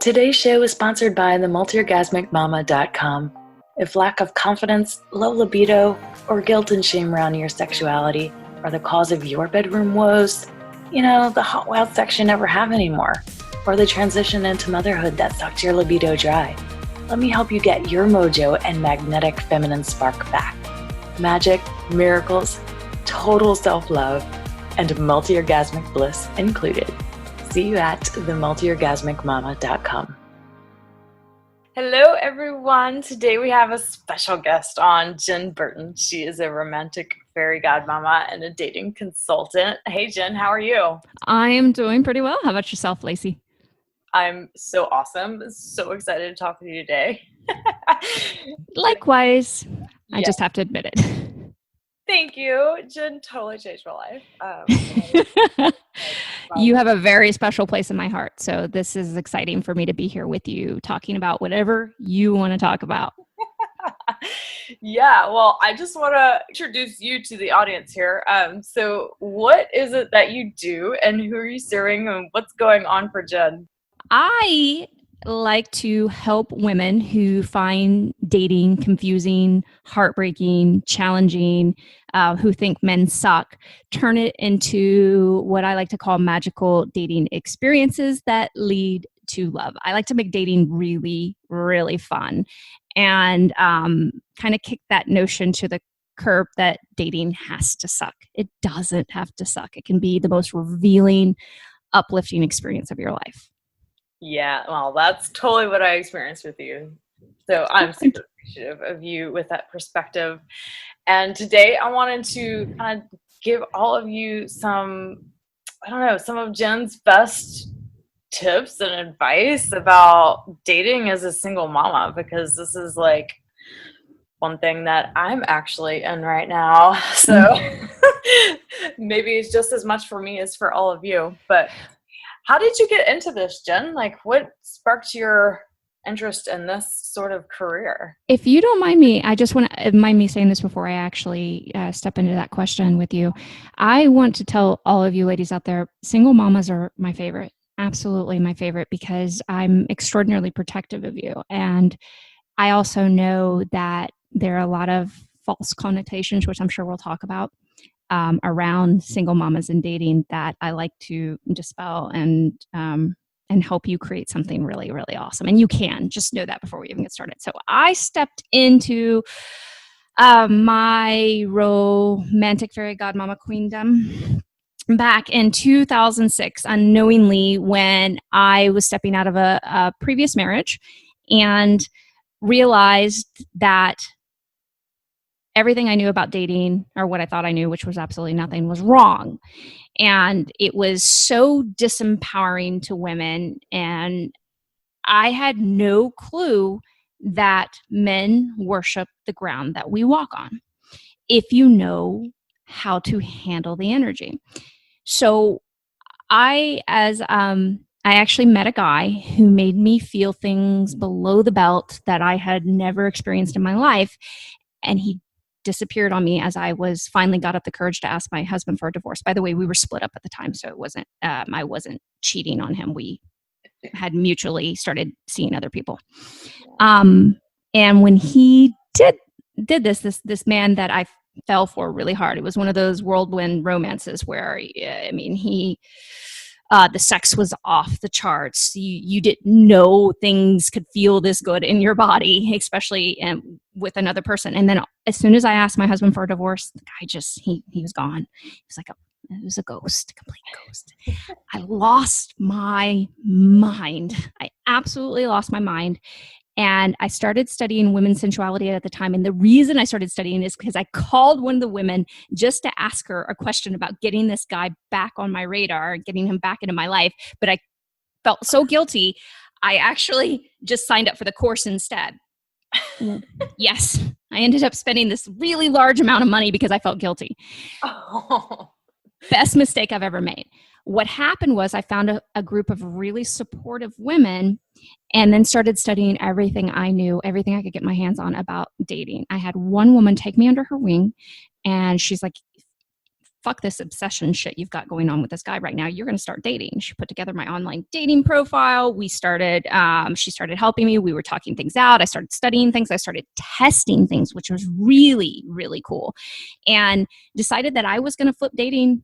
Today's show is sponsored by the multiorgasmicmama.com. If lack of confidence, low libido, or guilt and shame around your sexuality are the cause of your bedroom woes, the hot wild sex you never have anymore, or the transition into motherhood that sucked your libido dry, let me help you get your mojo and magnetic feminine spark back. Magic, miracles, total self-love, and multi-orgasmic bliss included. See you at themultiorgasmicmama.com. Hello, everyone. Today we have a special guest on, Jenn Burton. She is a romantic fairy godmama and a dating consultant. Hey, Jenn, how are you? I am doing pretty well. How about yourself, Lacey? I'm so awesome. So excited to talk with you today. Likewise. Yeah. I just have to admit it. Thank you. Jenn totally changed my life. You have a very special place in my heart. So this is exciting for me to be here with you talking about whatever you want to talk about. Yeah, well, I just want to introduce you to the audience here. So what is it that you do and who are you serving and what's going on for Jenn? I like to help women who find dating confusing, heartbreaking, challenging, who think men suck, turn it into what I like to call magical dating experiences that lead to love. I like to make dating really, really fun and kind of kick that notion to the curb that dating has to suck. It doesn't have to suck. It can be the most revealing, uplifting experience of your life. Yeah, well, that's totally what I experienced with you. So I'm super appreciative of you with that perspective. And today I wanted to kind of give all of you some of Jenn's best tips and advice about dating as a single mama, because this is like one thing that I'm actually in right now. So maybe it's just as much for me as for all of you. But how did you get into this, Jenn? Like, what sparked your interest in this sort of career? If you don't mind me, I just want to mind me saying this before I actually step into that question with you. I want to tell all of you ladies out there, single mamas are my favorite. Absolutely my favorite, because I'm extraordinarily protective of you. And I also know that there are a lot of false connotations, which I'm sure we'll talk about, around single mamas and dating that I like to dispel and help you create something really, really awesome. And you can just know that before we even get started. So I stepped into my romantic fairy godmama queendom back in 2006, unknowingly, when I was stepping out of a previous marriage and realized that everything I knew about dating, or what I thought I knew, which was absolutely nothing, was wrong. And it was so disempowering to women. And I had no clue that men worship the ground that we walk on, if you know how to handle the energy. So I actually met a guy who made me feel things below the belt that I had never experienced in my life. And he disappeared on me as I was finally got up the courage to ask my husband for a divorce. By the way, we were split up at the time, so it wasn't I wasn't cheating on him. We had mutually started seeing other people. And when he did this man that I fell for really hard, it was one of those whirlwind romances where the sex was off the charts. You didn't know things could feel this good in your body, especially with another person. And then as soon as I asked my husband for a divorce, the guy he was gone. He was like it was a ghost, a complete ghost. I lost my mind. I absolutely lost my mind. And I started studying women's sensuality at the time. And the reason I started studying is because I called one of the women just to ask her a question about getting this guy back on my radar, getting him back into my life. But I felt so guilty, I actually just signed up for the course instead. Yes, I ended up spending this really large amount of money because I felt guilty. Oh. Best mistake I've ever made. What happened was I found a group of really supportive women and then started studying everything I knew, everything I could get my hands on about dating. I had one woman take me under her wing, and she's like, fuck this obsession shit you've got going on with this guy right now. You're going to start dating. She put together my online dating profile. We started, she started helping me. We were talking things out. I started studying things. I started testing things, which was really, really cool. And decided that I was going to flip dating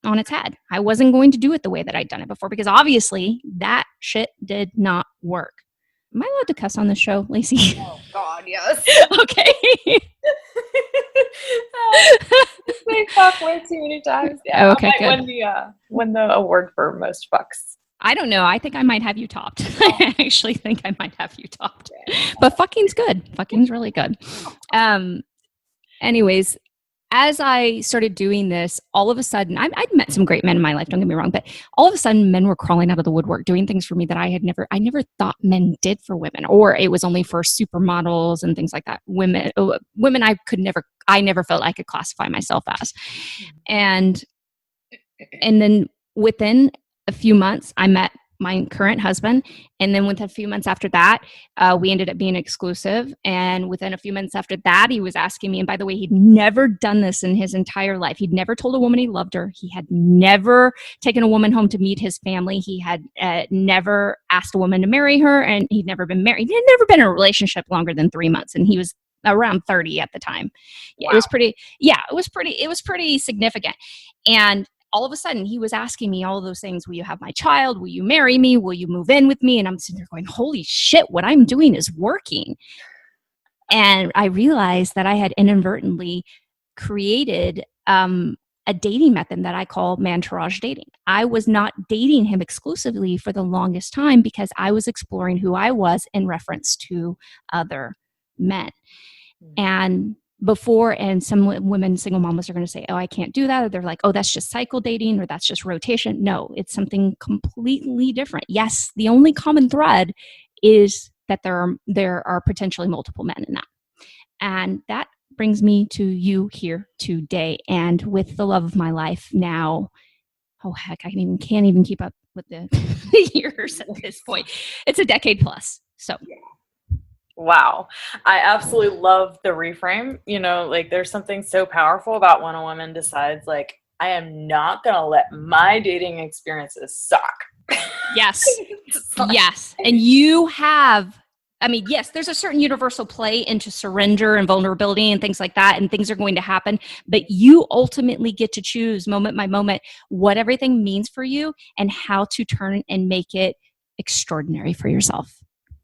on its head. I wasn't going to do it the way that I'd done it before, because obviously that shit did not work. Am I allowed to cuss on this show, Lacey? Oh God, yes. Okay. They fuck way too many times. Yeah. Okay, I might good. win the award for most fucks. I don't know. I think I might have you topped. I actually think I might have you topped. But fucking's good. Fucking's really good. Anyways, as I started doing this, all of a sudden, I'd met some great men in my life, don't get me wrong, but all of a sudden men were crawling out of the woodwork doing things for me that I never thought men did for women, or it was only for supermodels and things like that. Women I never felt I could classify myself as. And then within a few months, I met my current husband. And then within a few months after that, we ended up being exclusive. And within a few months after that, he was asking me, and by the way, he'd never done this in his entire life. He'd never told a woman he loved her. He had never taken a woman home to meet his family. He had never asked a woman to marry her, and he'd never been married. He had never been in a relationship longer than 3 months. And he was around 30 at the time. Wow. It was pretty significant. And all of a sudden, he was asking me all of those things. Will you have my child? Will you marry me? Will you move in with me? And I'm sitting there going, holy shit, what I'm doing is working. And I realized that I had inadvertently created a dating method that I call Mantrourage dating. I was not dating him exclusively for the longest time because I was exploring who I was in reference to other men. And some women, single mamas, are going to say, oh, I can't do that. Or they're like, oh, that's just cycle dating, or that's just rotation. No, it's something completely different. Yes, the only common thread is that there are potentially multiple men in that. And that brings me to you here today. And with the love of my life now, oh heck, I can't even keep up with the years at this point. It's a decade plus. So yeah. Wow. I absolutely love the reframe. There's something so powerful about when a woman decides, I am not going to let my dating experiences suck. Yes. Yes. And you have, yes, there's a certain universal play into surrender and vulnerability and things like that, and things are going to happen, but you ultimately get to choose moment by moment what everything means for you and how to turn and make it extraordinary for yourself.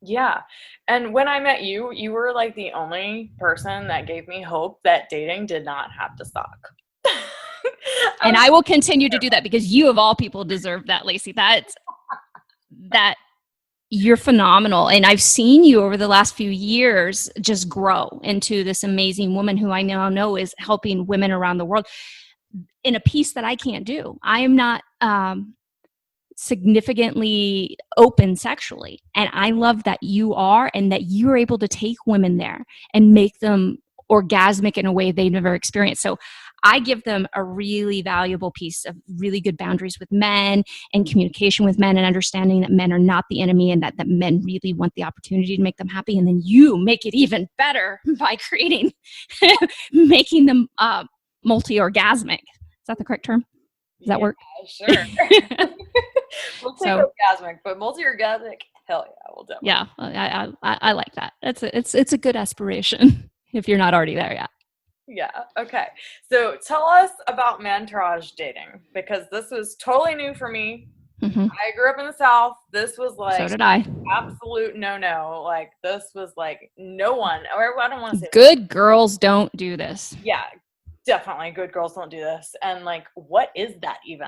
Yeah. And when I met you, you were the only person that gave me hope that dating did not have to suck. And I will continue to do that because you of all people deserve that, Lacey. That you're phenomenal. And I've seen you over the last few years just grow into this amazing woman who I now know is helping women around the world in a piece that I can't do. I am not significantly open sexually. And I love that you are, and that you're able to take women there and make them orgasmic in a way they've never experienced. So I give them a really valuable piece of really good boundaries with men and communication with men and understanding that men are not the enemy, and that men really want the opportunity to make them happy. And then you make it even better by making them multi-orgasmic. Is that the correct term? Does that work? Sure. We'll take orgasmic, but multi-orgasmic, hell yeah, we'll definitely. Yeah, I like that. It's a good aspiration if you're not already there yet. Yeah. Okay. So tell us about Mantrourage dating, because this was totally new for me. Mm-hmm. I grew up in the South. This was so did I. Absolute no. This was no one. Or I don't want to say good girls don't do this. Yeah. Definitely good girls don't do this. And what is that even?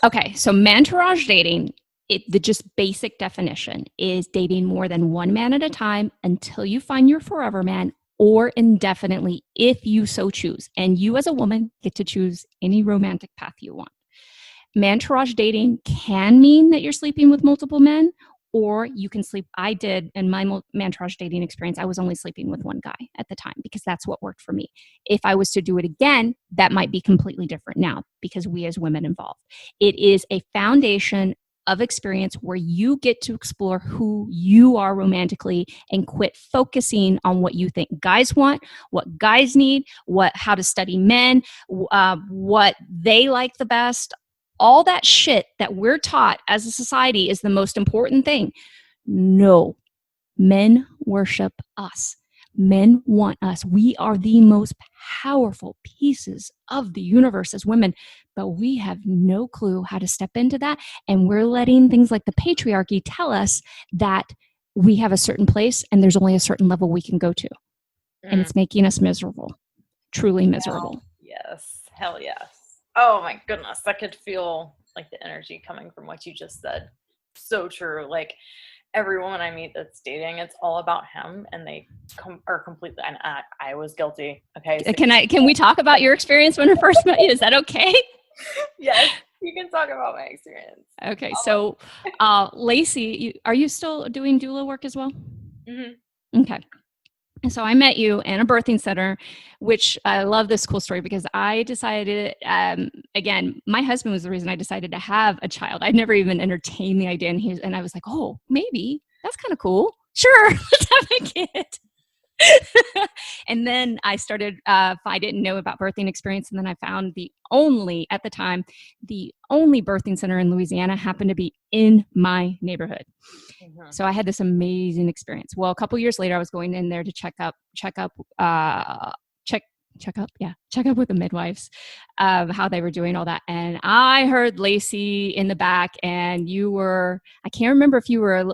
Okay, so Mantrourage dating, the just basic definition is dating more than one man at a time until you find your forever man, or indefinitely if you so choose. And you as a woman get to choose any romantic path you want. Mantrourage dating can mean that you're sleeping with multiple men, or you can sleep. I did in my Mantrourage dating experience, I was only sleeping with one guy at the time because that's what worked for me. If I was to do it again, that might be completely different now because we as women involved. It is a foundation of experience where you get to explore who you are romantically and quit focusing on what you think guys want, what guys need, how to study men, what they like the best. All that shit that we're taught as a society is the most important thing. No, men worship us. Men want us. We are the most powerful pieces of the universe as women, but we have no clue how to step into that. And we're letting things like the patriarchy tell us that we have a certain place and there's only a certain level we can go to. And it's making us miserable, truly miserable. Yes. Hell yes. Oh my goodness. I could feel like the energy coming from what you just said. So true. Like, every woman I meet that's dating, it's all about him, and they are completely. And I was guilty. Okay. So Can we talk about your experience when I first met you? Is that okay? Yes, you can talk about my experience. Okay. So, Lacey, are you still doing doula work as well? Mm-hmm. Okay. So I met you in a birthing center, which I love this cool story because I decided, again, my husband was the reason I decided to have a child. I'd never even entertained the idea. And I was like, oh, maybe that's kind of cool. Sure, let's have a kid. And then I started, I didn't know about birthing experience. And then I found at the time, the only birthing center in Louisiana happened to be in my neighborhood. Mm-hmm. So I had this amazing experience. Well, a couple years later, I was going in there to check up with the midwives, how they were doing all that. And I heard Lacey in the back, and I can't remember if you were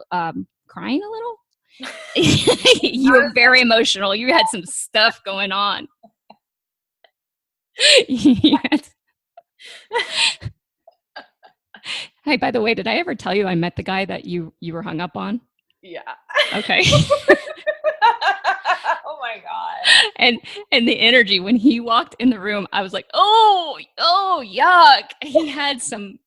crying a little. You were very emotional. You had some stuff going on. Yes. Hey, by the way, did I ever tell you I met the guy that you were hung up on? Yeah. Okay. Oh my God. And the energy when he walked in the room, I was like, oh, yuck. He had some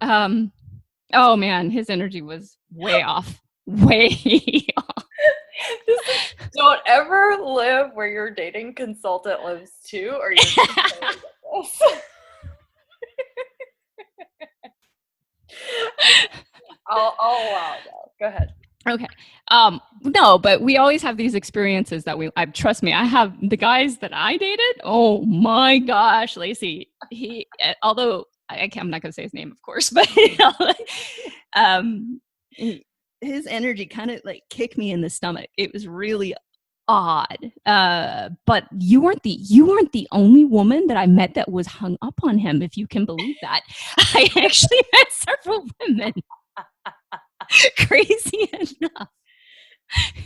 oh man, his energy was way off. Way off. Don't ever live where your dating consultant lives too, or you're I'll allow that. Go ahead. Okay. No, but we always have these experiences that trust me, I have the guys that I dated. Oh my gosh, Lacey. Although I'm not going to say his name, of course, but his energy kind of like kicked me in the stomach. It was really odd. But you weren't the only woman that I met that was hung up on him, if you can believe that. I actually met several women, crazy enough,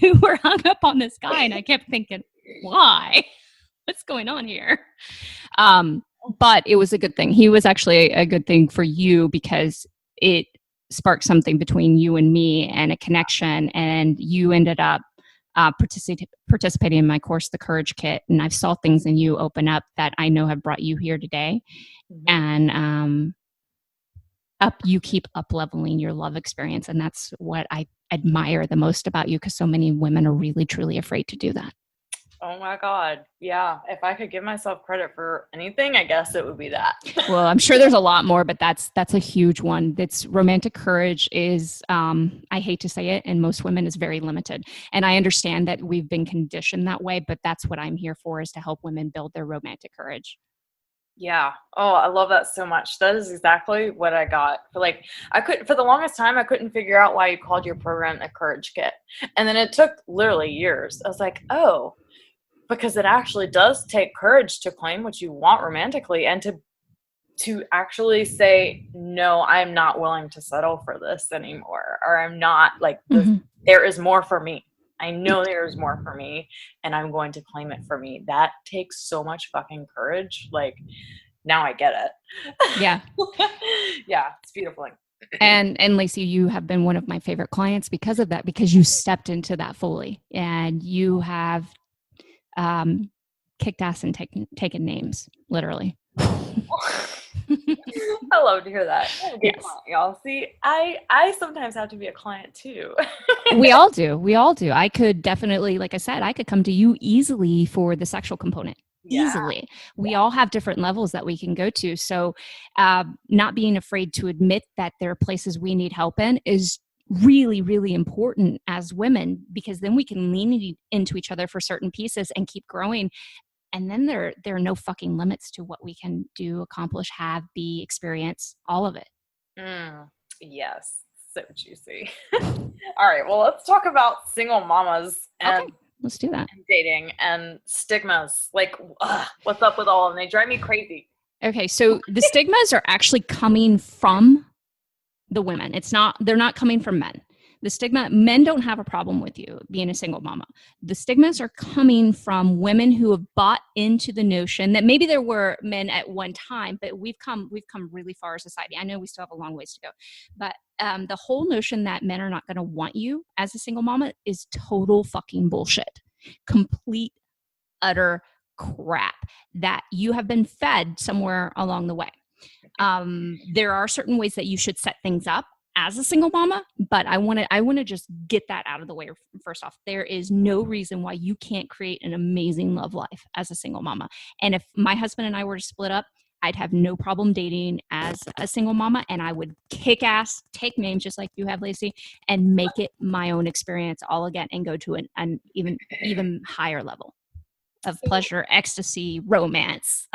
who were hung up on this guy, and I kept thinking, why? What's going on here? But it was a good thing. He was actually a good thing for you because it sparked something between you and me and a connection, and you ended up participating in my course, The Courage Kit, and I saw things in you open up that I know have brought you here today. Mm-hmm. And you keep up leveling your love experience, and that's what I admire the most about you, because so many women are really truly afraid to do that. Oh my God. Yeah. If I could give myself credit for anything, I guess it would be that. Well, I'm sure there's a lot more, but that's a huge one. That's romantic courage is, I hate to say it, and most women is very limited. And I understand that we've been conditioned that way, but that's what I'm here for, is to help women build their romantic courage. Yeah. Oh, I love that so much. That is exactly what I got. For the longest time, I couldn't figure out why you called your program a Courage Kit. And then it took literally years. I was like, oh, because it actually does take courage to claim what you want romantically, and to actually say, no, I'm not willing to settle for this anymore. Or I'm not there is more for me. I know there's more for me, and I'm going to claim it for me. That takes so much fucking courage. Like, now I get it. Yeah. Yeah. It's beautiful. And Lacey, you have been one of my favorite clients because of that, because you stepped into that fully, and you have kicked ass and taken names, literally. I love to hear that. Yes. Client, y'all. See, I sometimes have to be a client too. We all do. I could definitely, like I said, I could come to you easily for the sexual component. easily. We all have different levels that we can go to. So not being afraid to admit that there are places we need help in is really, really important as women, because then we can lean into each other for certain pieces and keep growing. And then there are no fucking limits to what we can do, accomplish, have, be, experience, all of it. Yes. So juicy. All right. Well, let's talk about single mamas and okay, let's do that. And dating and stigmas. Like, what's up with all of them? They drive me crazy. Okay. So the stigmas are actually coming from the women. They're not coming from men. The stigma, men don't have a problem with you being a single mama. The stigmas are coming from women who have bought into the notion that maybe there were men at one time, but we've come really far as society. I know we still have a long ways to go, but the whole notion that men are not going to want you as a single mama is total fucking bullshit. Complete, utter crap that you have been fed somewhere along the way. There are certain ways that you should set things up as a single mama, but I want to just get that out of the way first off. There is no reason why you can't create an amazing love life as a single mama. And if my husband and I were to split up, I'd have no problem dating as a single mama, and I would kick ass, take names just like you have, Lacey, and make it my own experience all again and go to an even higher level of pleasure, ecstasy, romance,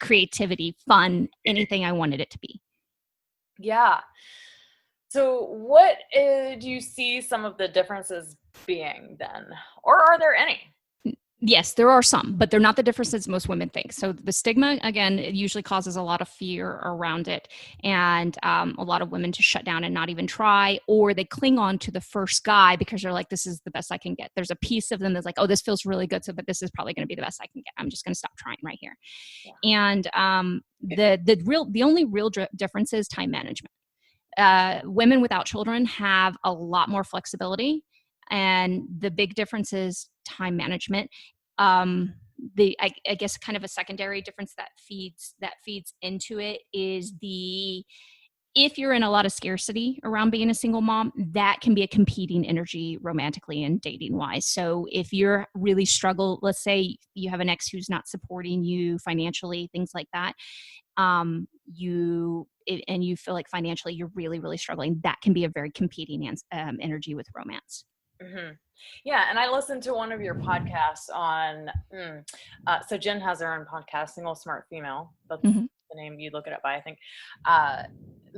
creativity, fun, anything I wanted it to be. Yeah. So what do you see some of the differences being then? Or are there any? Yes, there are some, but they're not the differences most women think. So the stigma, again, it usually causes a lot of fear around it, and a lot of women to shut down and not even try, or they cling on to the first guy because they're like, this is the best I can get. There's a piece of them that's like, oh, this feels really good, but this is probably going to be the best I can get. I'm just going to stop trying right here. Yeah. And the only real difference is time management. Women without children have a lot more flexibility, and the big difference is time management. I guess kind of a secondary difference that feeds into it is if you're in a lot of scarcity around being a single mom, that can be a competing energy romantically and dating wise. So if you're really struggle, let's say you have an ex who's not supporting you financially, things like that, and you feel like financially you're really, really struggling, that can be a very competing energy with romance. Mm-hmm. Yeah, and I listened to one of your podcasts on, so Jenn has her own podcast, Single Smart Female. That's the name you look it up by, I think.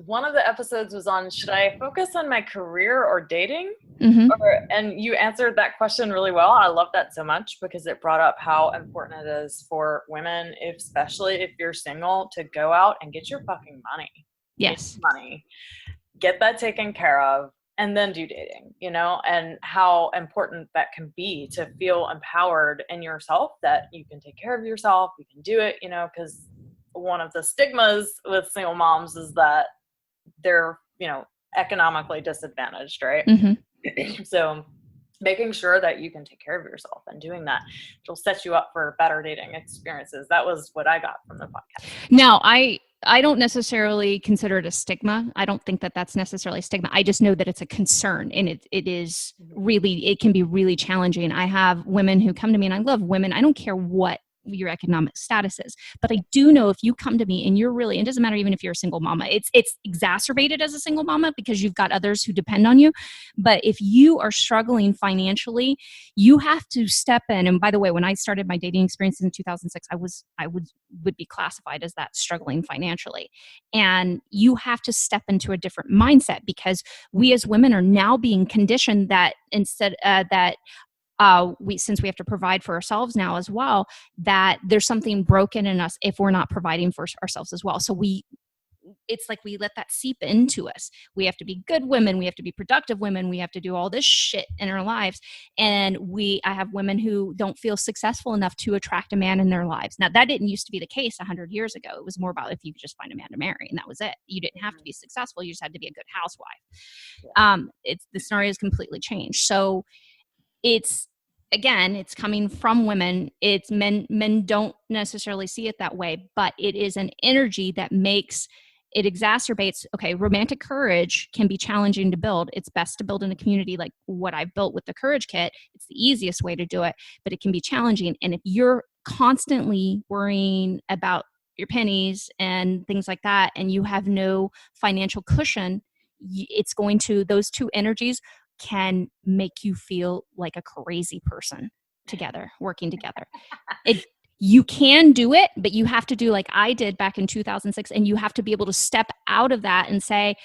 One of the episodes was on, should I focus on my career or dating? And you answered that question really well. I love that so much because it brought up how important it is for women, especially if you're single, to go out and get your fucking money. Yes. Get that taken care of. And then do dating, and how important that can be to feel empowered in yourself, that you can take care of yourself, you can do it, because one of the stigmas with single moms is that they're, economically disadvantaged, right? So making sure that you can take care of yourself and doing that, it'll set you up for better dating experiences. That was what I got from the podcast. Now, I don't necessarily consider it a stigma. I don't think that that's necessarily a stigma. I just know that it's a concern, and it can be really challenging. I have women who come to me, and I love women. I don't care what your economic status is, but I do know if you come to me and you're really, it doesn't matter even if you're a single mama, it's exacerbated as a single mama because you've got others who depend on you. But if you are struggling financially, you have to step in. And by the way, when I started my dating experience in 2006, I would be classified as that, struggling financially. And you have to step into a different mindset, because we as women are now being conditioned that since we have to provide for ourselves now as well, that there's something broken in us if we're not providing for ourselves as well. So it's like we let that seep into us. We have to be good women. We have to be productive women. We have to do all this shit in our lives. And I have women who don't feel successful enough to attract a man in their lives. Now, that didn't used to be the case 100 years ago. It was more about if you could just find a man to marry, and that was it. You didn't have to be successful. You just had to be a good housewife. The scenario has completely changed. So it's coming from women. It's men don't necessarily see it that way, but it is an energy that it exacerbates. Okay, romantic courage can be challenging to build. It's best to build in a community like what I've built with the Courage Kit. It's the easiest way to do it, but it can be challenging. And if you're constantly worrying about your pennies and things like that, and you have no financial cushion, it's going to, those two energies can make you feel like a crazy person together, working together. You can do it, but you have to do like I did back in 2006, and you have to be able to step out of that and say,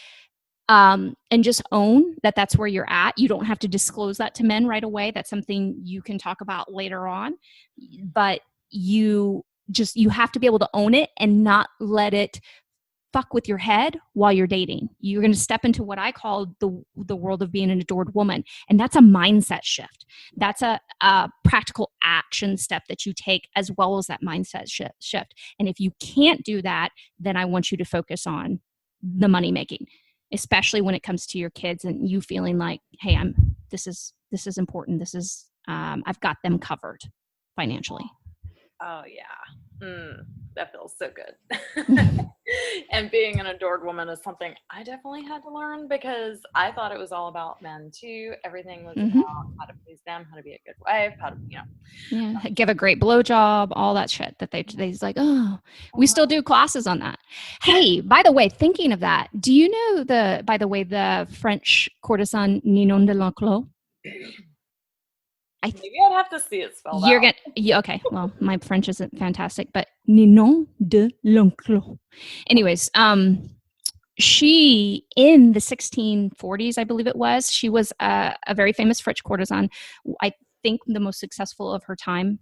and just own that that's where you're at. You don't have to disclose that to men right away. That's something you can talk about later on, but you have to be able to own it and not let it fuck with your head while you're dating. You're going to step into what I call the world of being an adored woman. And that's a mindset shift. That's a practical action step that you take, as well as that mindset shift. And if you can't do that, then I want you to focus on the money making, especially when it comes to your kids and you feeling like, hey, this is important. This is, I've got them covered financially. Oh yeah. That feels so good. And being an adored woman is something I definitely had to learn, because I thought it was all about men too. Everything was about how to please them, how to be a good wife, how to, give a great blowjob, all that shit that they's like, oh, we still do classes on that. Hey, by the way, thinking of that, do you know the French courtesan Ninon de l'Enclos? Maybe I'd have to see it spelled out. Okay. Well, my French isn't fantastic, but Ninon de l'Enclos. Anyways, she, in the 1640s, I believe it was, she was a very famous French courtesan. I think the most successful of her time.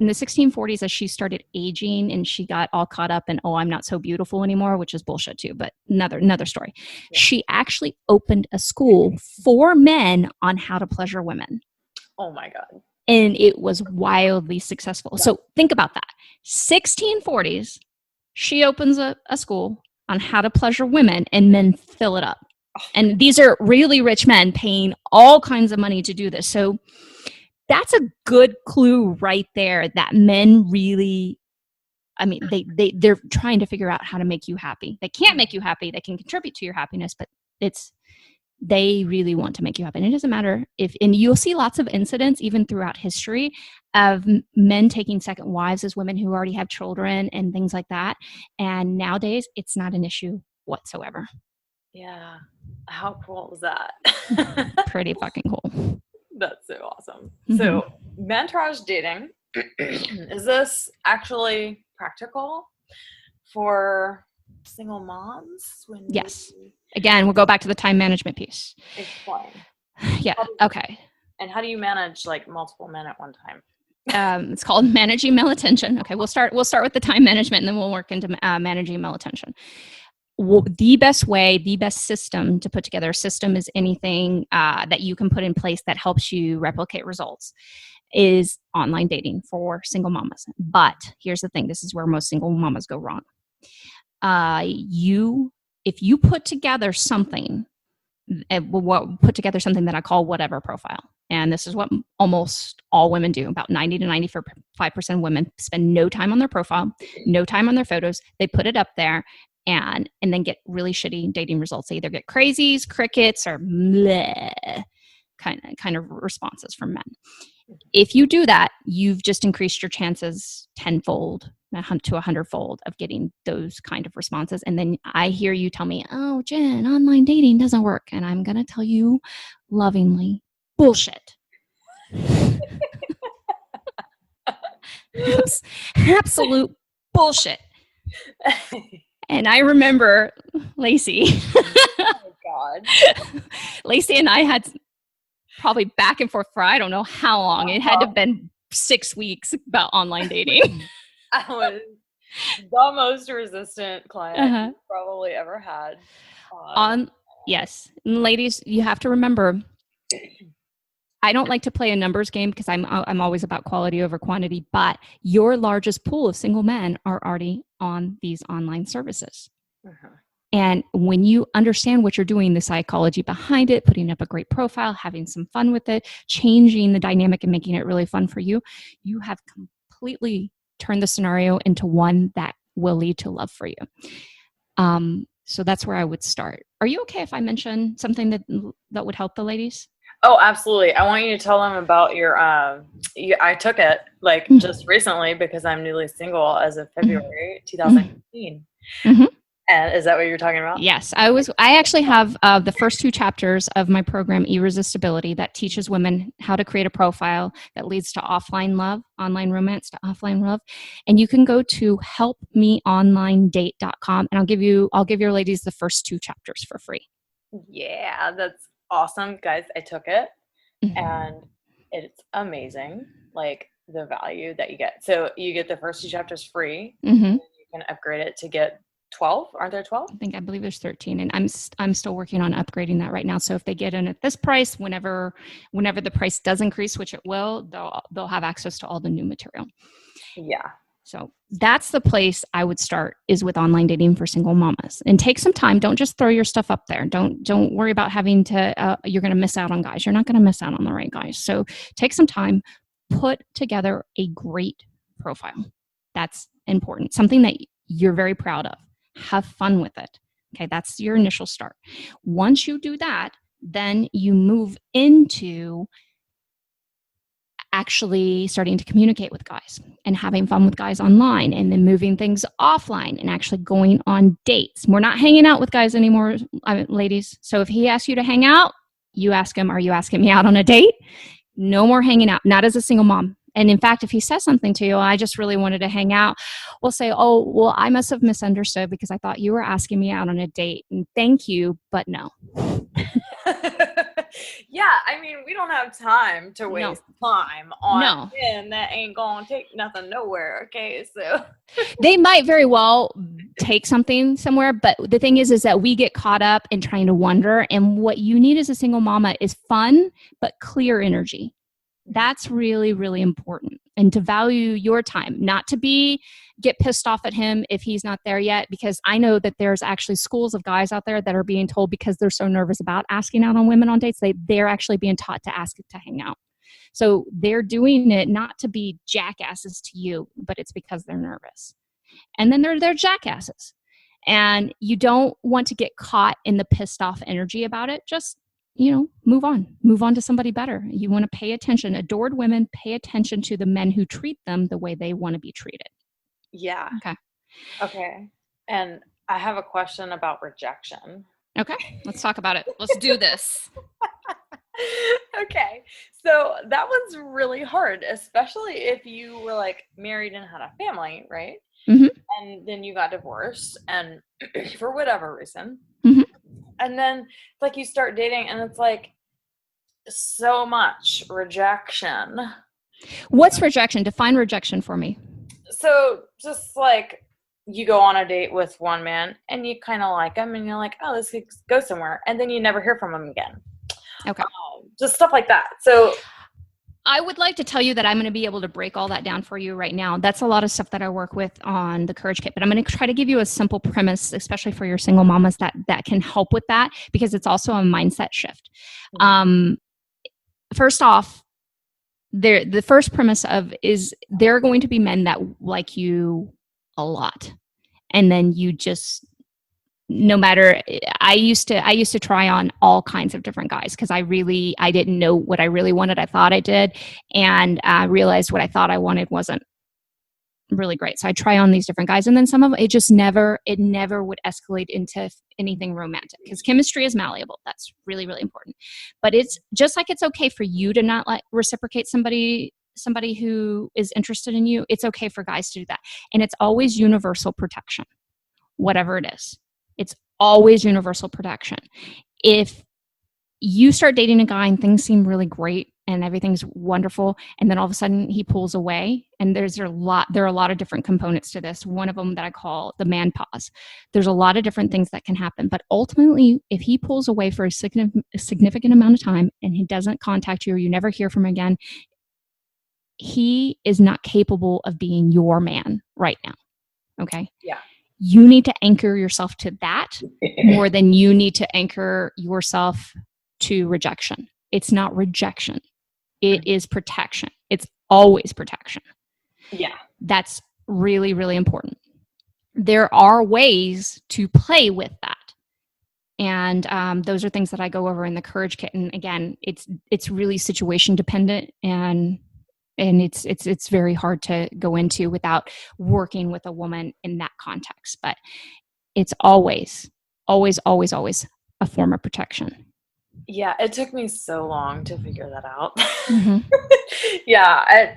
In the 1640s, as she started aging and she got all caught up in, oh, I'm not so beautiful anymore, which is bullshit too, but another story. Yeah. She actually opened a school for men on how to pleasure women. Oh my God. And it was wildly successful. Yeah. So think about that. 1640s, she opens a school on how to pleasure women, and men fill it up. And these are really rich men paying all kinds of money to do this. So that's a good clue right there that men really, I mean, they're trying to figure out how to make you happy. They can't make you happy. They can contribute to your happiness, but they really want to make you happy. And it doesn't matter and you'll see lots of incidents even throughout history of men taking second wives as women who already have children and things like that. And nowadays it's not an issue whatsoever. Yeah. How cool is that? Pretty fucking cool. That's so awesome. So Mantrourage dating, is this actually practical for single moms? Yes. Again, we'll go back to the time management piece. Explain. Yeah. Okay. And how do you manage like multiple men at one time? It's called managing male attention. Okay. We'll start with the time management, and then we'll work into managing male attention. The best system to put together a system is anything that you can put in place that helps you replicate results is online dating for single mamas. But here's the thing. This is where most single mamas go wrong. If you put together something, put together something that I call whatever profile. And this is what almost all women do. About 90 to 95% of women spend no time on their profile, no time on their photos. They put it up there and then get really shitty dating results. They either get crazies, crickets, or bleh kind of responses from men. If you do that, you've just increased your chances tenfold to 100-fold of getting those kind of responses. And then I hear you tell me, oh, Jenn, online dating doesn't work. And I'm going to tell you lovingly, bullshit. Absolute bullshit. And I remember Lacey. Oh, God. Lacey and I had probably back and forth for I don't know how long. It had to have been 6 weeks about online dating. I was the most resistant client you've probably ever had. Yes. And ladies, you have to remember, I don't like to play a numbers game because I'm always about quality over quantity, but your largest pool of single men are already on these online services. And when you understand what you're doing, the psychology behind it, putting up a great profile, having some fun with it, changing the dynamic and making it really fun for you, you have completely turned the scenario into one that will lead to love for you. So that's where I would start. Are you okay if I mention something that would help the ladies? Oh, absolutely. I want you to tell them about your, I took it like just recently because I'm newly single as of February 2015. Mm-hmm. And is that what you're talking about? Yes, I actually have the first 2 chapters of my program, Irresistibility, that teaches women how to create a profile that leads to offline love, online romance to offline love. And you can go to helpmeonlinedate.com, and I'll give your ladies the first 2 chapters for free. Yeah, that's awesome, guys. I took it, and it's amazing. Like the value that you get. So you get the first 2 chapters free. Mm-hmm. And you can upgrade it to get 12. Aren't there 12? I believe there's 13, and I'm still working on upgrading that right now. So if they get in at this price, whenever the price does increase, which it will, they'll have access to all the new material. Yeah. So that's the place I would start, is with online dating for single mamas, and take some time. Don't just throw your stuff up there. Don't worry about having to. You're going to miss out on guys. You're not going to miss out on the right guys. So take some time, put together a great profile. That's important. Something that you're very proud of. Have fun with it. Okay, that's your initial start. Once you do that, then you move into actually starting to communicate with guys and having fun with guys online, and then moving things offline and actually going on dates. We're not hanging out with guys anymore, ladies. So if he asks you to hang out, you ask him, are you asking me out on a date? No more hanging out, not as a single mom. And in fact, if he says something to you, I just really wanted to hang out, we'll say, oh, well, I must have misunderstood because I thought you were asking me out on a date. And thank you, but no. Yeah, I mean, we don't have time to waste time on men that ain't gonna take nothing nowhere. Okay, so they might very well take something somewhere, but the thing is that we get caught up in trying to wonder. And what you need as a single mama is fun but clear energy. That's really, really important. And to value your time, not to get pissed off at him if he's not there yet, because I know that there's actually schools of guys out there that are being told, because they're so nervous about asking out on women on dates, they're actually being taught to ask to hang out. So they're doing it not to be jackasses to you, but it's because they're nervous. And then they're jackasses. And you don't want to get caught in the pissed off energy about it. Just move on to somebody better. You want to pay attention. Adored women pay attention to the men who treat them the way they want to be treated. Yeah. Okay. And I have a question about rejection. Okay. Let's talk about it. Let's do this. Okay. So that one's really hard, especially if you were like married and had a family, right? Mm-hmm. And then you got divorced, and for whatever reason. Mm-hmm. And then like you start dating and it's like so much rejection. What's rejection? Define rejection for me. So just like you go on a date with one man and you kind of like him and you're like, oh, this could go somewhere. And then you never hear from him again. Okay. Just stuff like that. So I would like to tell you that I'm going to be able to break all that down for you right now. That's a lot of stuff that I work with on the Courage Kit, but I'm going to try to give you a simple premise, especially for your single mamas, that can help with that, because it's also a mindset shift. Mm-hmm. First off, the first premise is there are going to be men that like you a lot, and then you just, no matter, I used to try on all kinds of different guys because I didn't know what I really wanted. I thought I did, and I realized what I thought I wanted wasn't really great. So I try on these different guys, and then some of it just never would escalate into anything romantic, because chemistry is malleable. That's really, really important. But it's just like it's okay for you to not reciprocate somebody who is interested in you. It's okay for guys to do that, and it's always universal protection, whatever it is. It's always universal protection. If you start dating a guy and things seem really great and everything's wonderful, and then all of a sudden he pulls away, and there are a lot of different components to this. One of them that I call the man pause. There's a lot of different things that can happen, but ultimately, if he pulls away for a significant amount of time and he doesn't contact you, or you never hear from him again, he is not capable of being your man right now. Okay? Yeah. You need to anchor yourself to that more than you need to anchor yourself to rejection. It's not rejection. It is protection. It's always protection. Yeah. That's really, really important. There are ways to play with that. And those are things that I go over in the Courage Kit. And again, it's really situation dependent, and it's very hard to go into without working with a woman in that context. But it's always, always, always, always a form of protection. Yeah, it took me so long to figure that out. Mm-hmm. Yeah,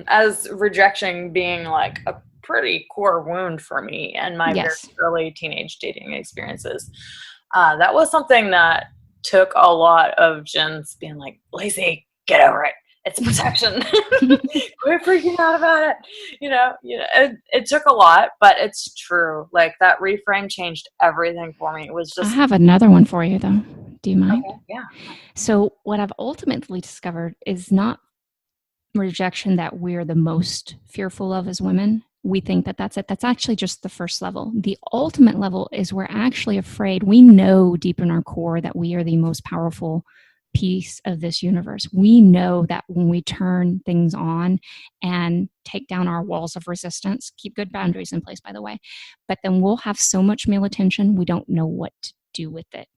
as rejection being like a pretty core wound for me and my very Yes. early teenage dating experiences, that was something that took a lot of Jenn's being like, Lacey, get over it. It's protection. Quit freaking out about it. It took a lot, but it's true. Like that reframe changed everything for me. It was just. I have another one for you though. Do you mind? Okay, yeah. So what I've ultimately discovered is not rejection that we're the most fearful of as women. We think that that's it. That's actually just the first level. The ultimate level is we're actually afraid. We know deep in our core that we are the most powerful piece of this universe. We know that when we turn things on and take down our walls of resistance, keep good boundaries in place, by the way, but then we'll have so much male attention, we don't know what to do with it.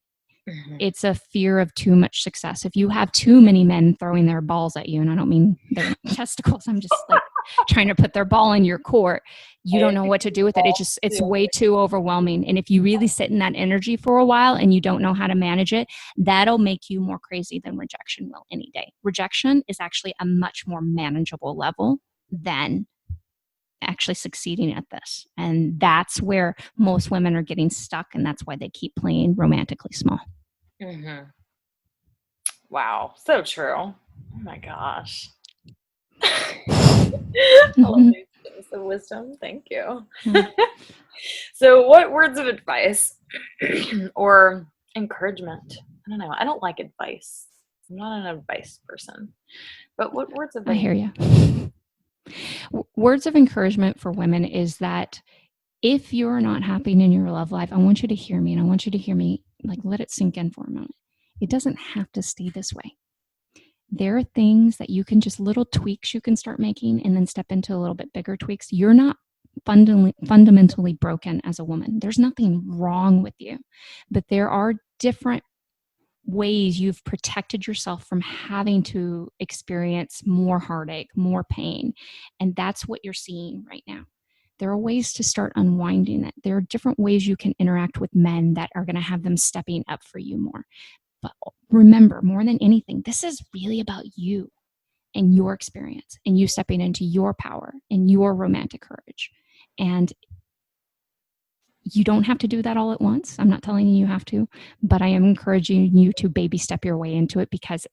Mm-hmm. It's a fear of too much success. If you have too many men throwing their balls at you, and I don't mean their testicles, I'm just like trying to put their ball in your court, you don't know what to do with it. It's way too overwhelming. And if you really sit in that energy for a while and you don't know how to manage it, that'll make you more crazy than rejection will any day. Rejection is actually a much more manageable level than actually succeeding at this. And that's where most women are getting stuck, and that's why they keep playing romantically small. Mm-hmm. Wow, so true. Oh my gosh. I love these things of wisdom. Thank you. Mm-hmm. So what words of advice or encouragement? I don't know. I don't like advice. I'm not an advice person. But what words of advice? I hear you. Words of encouragement for women is that if you're not happy in your love life, I want you to hear me, and I want you to hear me, like, let it sink in for a moment. It doesn't have to stay this way. There are things that you can just little tweaks you can start making and then step into a little bit bigger tweaks. You're not fundamentally broken as a woman. There's nothing wrong with you, but there are different ways you've protected yourself from having to experience more heartache, more pain. And that's what you're seeing right now. There are ways to start unwinding it. There are different ways you can interact with men that are going to have them stepping up for you more. But remember, more than anything, this is really about you and your experience and you stepping into your power and your romantic courage. And you don't have to do that all at once. I'm not telling you have to, but I am encouraging you to baby step your way into it, because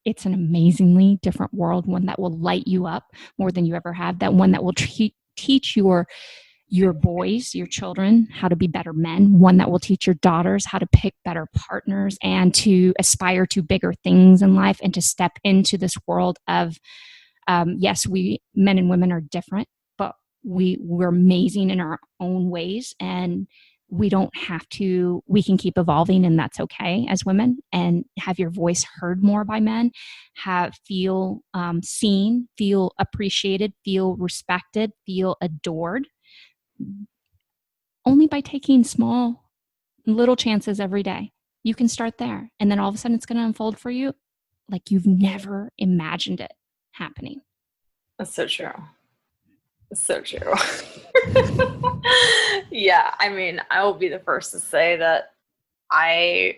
it's an amazingly different world, one that will light you up more than you ever have, that one that will teach your boys, your children, how to be better men, one that will teach your daughters how to pick better partners and to aspire to bigger things in life and to step into this world of, yes, we men and women are different, but we're amazing in our own ways, and we don't have to, we can keep evolving, and that's okay as women, and have your voice heard more by men, feel seen, feel appreciated, feel respected, feel adored, only by taking small little chances every day. You can start there, and then all of a sudden it's going to unfold for you like you've never imagined it happening. That's so true. So true. Yeah, I mean, I will be the first to say that I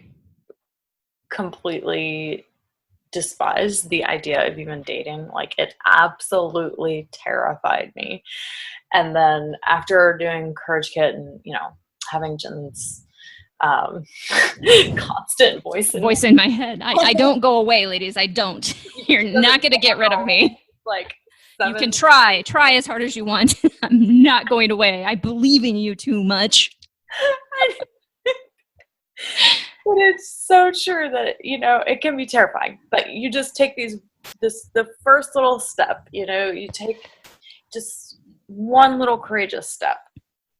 completely despise the idea of even dating. Like, it absolutely terrified me. And then after doing Courage Kit and, having Jenn's constant voice in my head. I don't go away, ladies. I don't. You're not going to get rid of me. Like, you can try as hard as you want. I'm not going away. I believe in you too much. But it's so true that, it can be terrifying, but you just take the first little step, you take just one little courageous step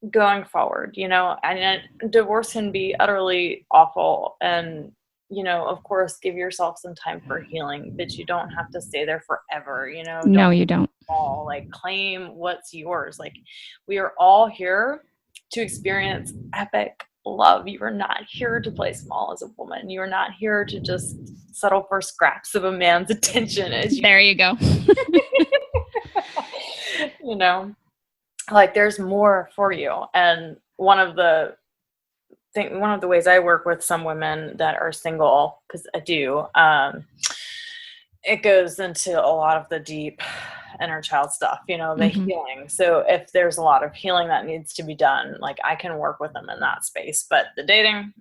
going forward, and divorce can be utterly awful, and of course, give yourself some time for healing, but you don't have to stay there forever, No, you don't. Like, claim what's yours. Like, we are all here to experience epic love. You are not here to play small as a woman. You are not here to just settle for scraps of a man's attention. There you go. You know, like there's more for you. And one of the ways I work with some women that are single, because I do, it goes into a lot of the deep inner child stuff, you know, the healing. So if there's a lot of healing that needs to be done, like I can work with them in that space. But the dating,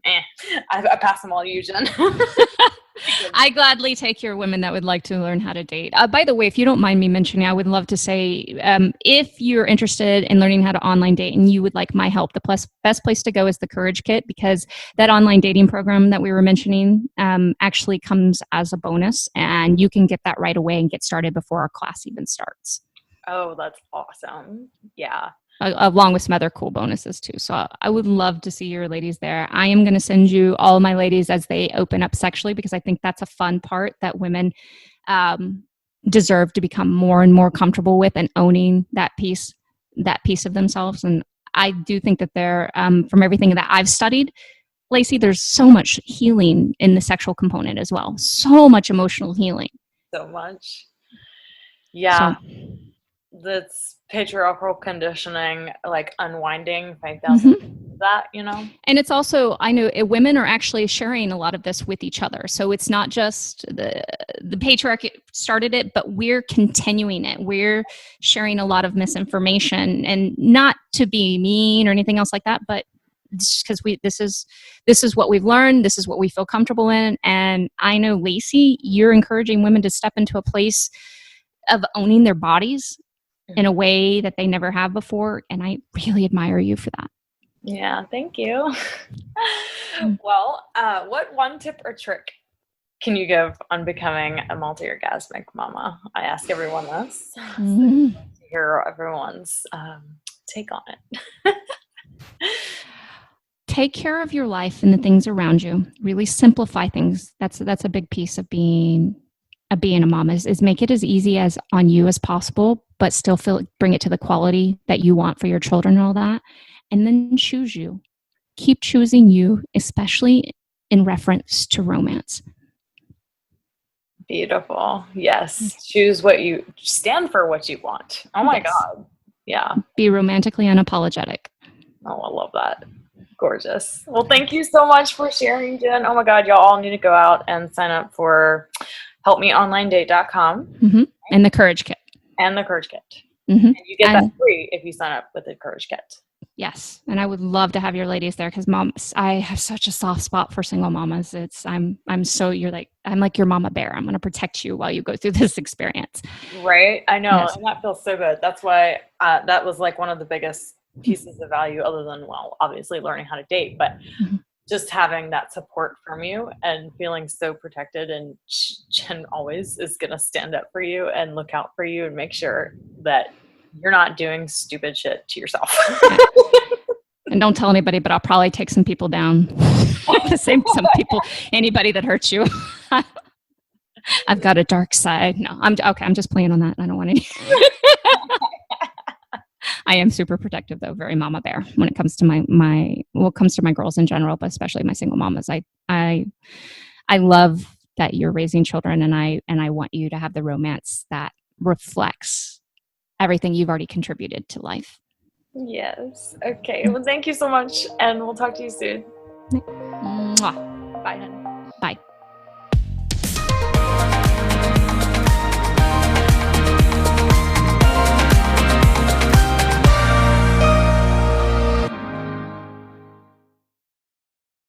I pass them all to you, Jenn. I gladly take your women that would like to learn how to date. By the way, if you don't mind me mentioning, I would love to say, if you're interested in learning how to online date and you would like my help, the best place to go is the Courage Kit, because that online dating program that we were mentioning actually comes as a bonus, and you can get that right away and get started before our class even starts. Oh, that's awesome. Yeah. Along with some other cool bonuses too. So I would love to see your ladies there. I am going to send you all my ladies as they open up sexually, because I think that's a fun part that women deserve to become more and more comfortable with, and owning that piece of themselves. And I do think that there, from everything that I've studied, Lacey, there's so much healing in the sexual component as well. So much emotional healing. So much. Yeah. That's patriarchal conditioning, like unwinding 5,000 that, you know. And it's also, I know women are actually sharing a lot of this with each other. So it's not just the patriarchy started it, but we're continuing it. We're sharing a lot of misinformation, and not to be mean or anything else like that, but because this is what we've learned, this is what we feel comfortable in. And I know, Lacey, you're encouraging women to step into a place of owning their bodies in a way that they never have before. And I really admire you for that. Yeah, thank you. Well, what one tip or trick can you give on becoming a multi-orgasmic mama? I ask everyone this. So to hear everyone's take on it. Take care of your life and the things around you. Really simplify things. That's a big piece of being a mom, is make it as easy as on you as possible, but still bring it to the quality that you want for your children and all that. And then choose you. Keep choosing you, especially in reference to romance. Beautiful. Yes. Choose stand for what you want. Oh my God. Yeah. Be romantically unapologetic. Oh, I love that. Gorgeous. Well, thank you so much for sharing, Jenn. Oh my God, y'all all need to go out and sign up for helpmeonlinedate.com. And the Courage Kit. And the Courage Kit. And you get that free if you sign up with the Courage Kit. Yes. And I would love to have your ladies there, because moms, I have such a soft spot for single mamas. I'm like your mama bear. I'm going to protect you while you go through this experience. Right. I know. Yes. And that feels so good. That's why that was like one of the biggest pieces of value, other than, well, obviously learning how to date, but just having that support from you and feeling so protected. And Jenn always is going to stand up for you and look out for you and make sure that you're not doing stupid shit to yourself. And don't tell anybody, but I'll probably take some people down. Anybody that hurts you. I've got a dark side. No, I'm just playing on that. I don't want any. I am super protective, though, very mama bear when it comes to my girls in general, but especially my single mamas. I love that you're raising children, and I want you to have the romance that reflects everything you've already contributed to life. Yes. Okay. Well, thank you so much, and we'll talk to you soon. Mwah. Bye, honey.